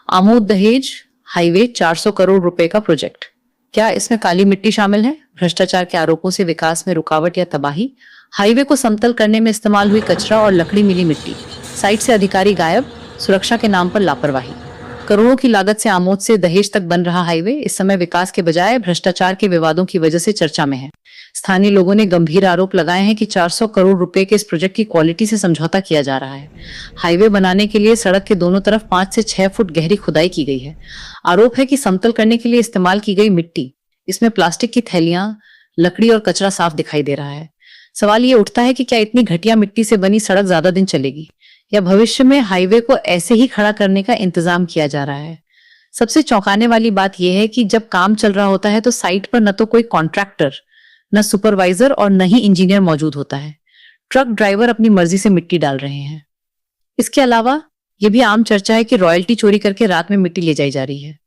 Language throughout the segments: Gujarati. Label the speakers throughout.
Speaker 1: आमोद दहेज हाईवे 400 करोड़ रुपए का प्रोजेक्ट, क्या इसमें काली मिट्टी शामिल है? भ्रष्टाचार के आरोपों से विकास में रुकावट या तबाही? हाईवे को समतल करने में इस्तेमाल हुई कचरा और लकड़ी मिली मिट्टी, साइट से अधिकारी गायब, सुरक्षा के नाम पर लापरवाही। करोड़ों की लागत से आमोद से दहेज तक बन रहा हाईवे इस समय विकास के बजाय भ्रष्टाचार के विवादों की वजह से चर्चा में है। स्थानीय लोगों ने गंभीर आरोप लगाए हैं कि 400 करोड़ रुपए के इस प्रोजेक्ट की क्वालिटी से समझौता किया जा रहा है। हाईवे बनाने के लिए सड़क के दोनों तरफ 5 से 6 फुट गहरी खुदाई की गई है। आरोप है कि समतल करने के लिए इस्तेमाल की गई मिट्टी, इसमें प्लास्टिक की थैलियां, लकड़ी और कचरा साफ दिखाई दे रहा है। सवाल ये उठता है कि क्या इतनी घटिया मिट्टी से बनी सड़क ज्यादा दिन चलेगी या भविष्य में हाईवे को ऐसे ही खड़ा करने का इंतजाम किया जा रहा है। सबसे चौंकाने वाली बात यह है कि जब काम चल रहा होता है तो साइट पर न तो कोई कॉन्ट्रैक्टर, न सुपरवाइजर और न ही इंजीनियर मौजूद होता है। ट्रक ड्राइवर अपनी मर्जी से मिट्टी डाल रहे हैं। इसके अलावा यह भी आम चर्चा है कि रॉयल्टी चोरी करके रात में मिट्टी ले जाई जा रही है।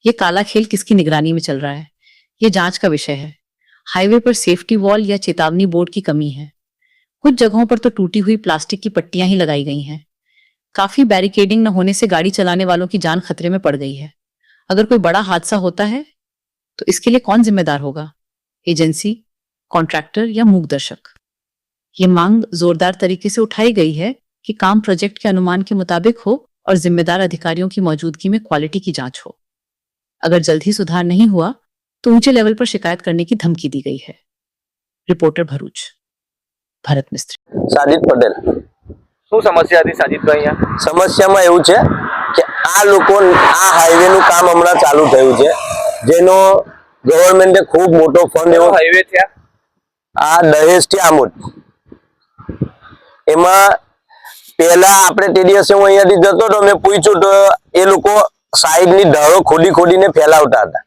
Speaker 1: ये काला खेल किसकी निगरानी में चल रहा है, ये जांच का विषय है। हाईवे पर सेफ्टी वॉल या चेतावनी बोर्ड की कमी है। कुछ जगहों पर तो टूटी हुई प्लास्टिक की पट्टियां ही लगाई गई हैं। काफी बैरिकेडिंग न होने से गाड़ी चलाने वालों की जान खतरे में पड़ गई है। अगर कोई बड़ा हादसा होता है तो इसके लिए कौन जिम्मेदार होगा? एजेंसी, कॉन्ट्रैक्टर या मूक दर्शक? ये मांग जोरदार तरीके से उठाई गई है कि काम प्रोजेक्ट के अनुमान के मुताबिक हो और जिम्मेदार अधिकारियों की मौजूदगी में क्वालिटी की जांच हो। अगर जल्द ही सुधार नहीं हुआ तो ऊंचे लेवल पर शिकायत करने की धमकी दी गई है। रिपोर्टर भरूच, भरत मिस्त्री।
Speaker 2: साजिद पटेल।
Speaker 3: શું સમસ્યા હતી સાજીદભાઈ? અહીંયા
Speaker 2: સમસ્યામાં એવું છે કે આ લોકો આ હાઈવેનું કામ હમણાં ચાલુ થયું છે, જેનો ગવર્મેન્ટે ખૂબ મોટો ફંડ એવો
Speaker 3: હાઈવે છે
Speaker 2: આ દહેજ થી આમોદ। એમાં પહેલા આપણે તે દિવસે હું અહીંયાથી જતો તો મેં પૂછ્યું તો એ લોકો સાઈડની ઢાળો ખોદીને ફેલાવતા હતા।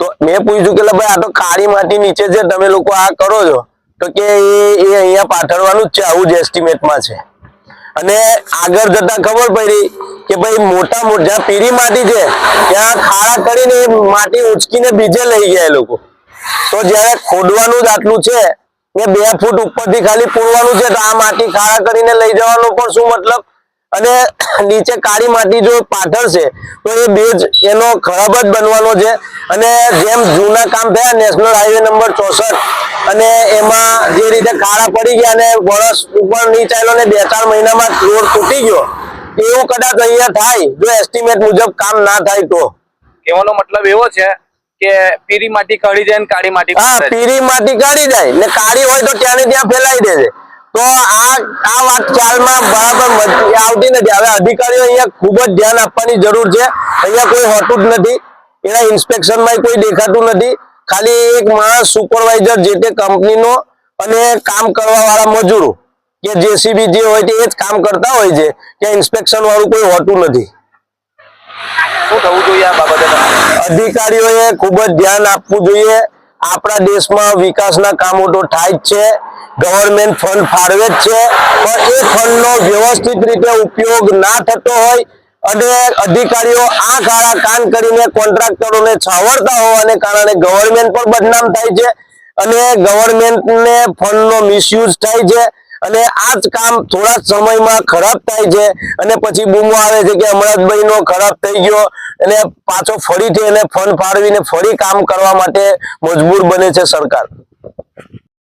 Speaker 2: તો મેં પૂછ્યું કે ભાઈ આ તો કાળી માટી નીચે છે, તમે લોકો આ કરો છો? તો કે એ અહીંયા પાથરવાનું જ છે, આવું જ એસ્ટિમેટમાં છે। અને આગળ જતા ખબર પડી કે ભાઈ મોટા જ્યાં પીરી માટી છે ત્યાં ખાડા કરીને માટી ઉંચકીને બીજે લઈ ગયા એ લોકો। તો જ્યારે ખોદવાનું જ આટલું છે ને 2 ફૂટ ઉપરથી ખાલી પૂરવાનું છે, તો આ માટી ખાડા કરીને લઈ જવાનો પણ શું મતલબ? અને નીચે કાળી માટી જો પાથરશે તો એ બેઝ એનો ખરાબ જ બનવાનો છે। અને જેમ જૂના કામ થયા નેશનલ હાઈવે નંબર 64 અને એમાં જે રીતે ખાડા પડી ગયા અને વર્ષ ઉપર નહીં ચાલ્યો ને 2-4 મહિનામાં રોડ તૂટી ગયો, એવું કદાચ અહીંયા થાય જો એસ્ટિમેટ મુજબ કામ ના થાય તો।
Speaker 3: કહેવાનો મતલબ એવો છે કે પીરી માટી કાઢી જાય ને કાળી માટી
Speaker 2: હા, પીરી માટી કાઢી જાય ને કાળી હોય તો ત્યાં ને ત્યાં ફેલાઈ દે છે। તો આ વાત ખ્યાલમાં બરાબર આવતી નથી। હવે અધિકારીઓ અહીંયા ખૂબ જ ધ્યાન આપવાની જરૂર છે। અહીંયા કોઈ હોતું જ નથી, એના ઇન્સ્પેક્શનમાં કોઈ દેખાતું નથી। ખાલી એક માણસ સુપરવાઇઝર જે તે કંપનીનો અને કામ કરવા વાળા મજૂરો કે જેસીબી જે હોય તે જ કામ કરતા હોય છે, કે ઇન્સ્પેક્શન વાળું કોઈ હોતું નથી।
Speaker 3: શું થવું જોઈએ આ બાબતે?
Speaker 2: અધિકારીઓએ ખૂબ જ ધ્યાન આપવું જોઈએ। આપણા દેશમાં વિકાસના કામો તો થાય જ છે, ગવર્મેન્ટ ફંડ ફાળવે જ છે, પણ એ ફંડનો વ્યવસ્થિત રીતે ઉપયોગ ના થતો હોય અને અધિકારીઓ આ કાળા કાન કરીને કોન્ટ્રાક્ટરોને છાવરતા હોવાને કારણે ગવર્મેન્ટ પણ બદનામ થાય છે અને ગવર્મેન્ટને ફંડનો મિસયુઝ થાય છે અને આ જ કામ થોડા જ સમયમાં ખરાબ થાય છે અને પછી બૂમો આવે છે કે અમરાજભાઈનો ખરાબ થઈ ગયો અને પાછો ફરીથી એને ફંડ ફાળવીને ફરી કામ કરવા માટે મજબૂર બને છે સરકાર।